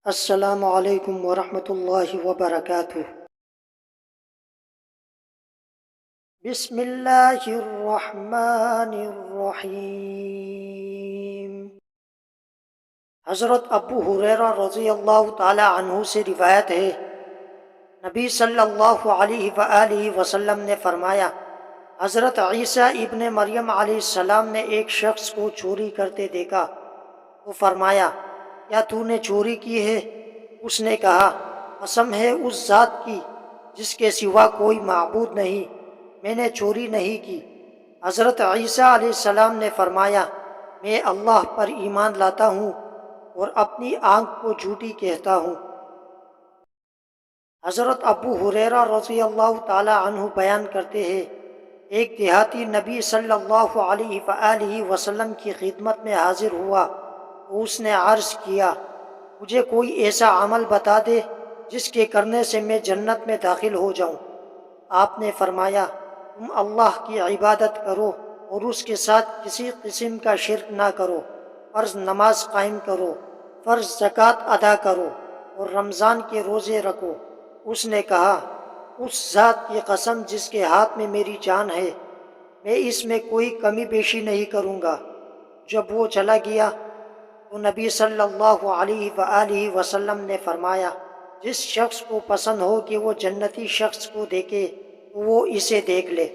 السلام علیکم ورحمۃ اللہ وبرکاتہ۔ بسم اللہ الرحمن الرحیم۔ حضرت ابو ہریرہ رضی اللہ تعالی عنہ سے روایت ہے، نبی صلی اللہ علیہ وآلہ وسلم نے فرمایا، حضرت عیسیٰ ابن مریم علیہ السلام نے ایک شخص کو چوری کرتے دیکھا تو فرمایا، کیا تو نے چوری کی ہے؟ اس نے کہا، قسم ہے اس ذات کی جس کے سوا کوئی معبود نہیں، میں نے چوری نہیں کی۔ حضرت عیسیٰ علیہ السلام نے فرمایا، میں اللہ پر ایمان لاتا ہوں اور اپنی آنکھ کو جھوٹی کہتا ہوں۔ حضرت ابو ہریرہ رضی اللہ تعالی عنہ بیان کرتے ہیں، ایک دیہاتی نبی صلی اللہ علیہ وآلہ وسلم کی خدمت میں حاضر ہوا تو اس نے عرض کیا، مجھے کوئی ایسا عمل بتا دے جس کے کرنے سے میں جنت میں داخل ہو جاؤں۔ آپ نے فرمایا، تم اللہ کی عبادت کرو اور اس کے ساتھ کسی قسم کا شرک نہ کرو، فرض نماز قائم کرو، فرض زکوٰۃ ادا کرو اور رمضان کے روزے رکھو۔ اس نے کہا، اس ذات کی قسم جس کے ہاتھ میں میری جان ہے، میں اس میں کوئی کمی بیشی نہیں کروں گا۔ جب وہ چلا گیا تو نبی صلی اللہ علیہ وآلہ وسلم نے فرمایا، جس شخص کو پسند ہو کہ وہ جنتی شخص کو دیکھے تو وہ اسے دیکھ لے۔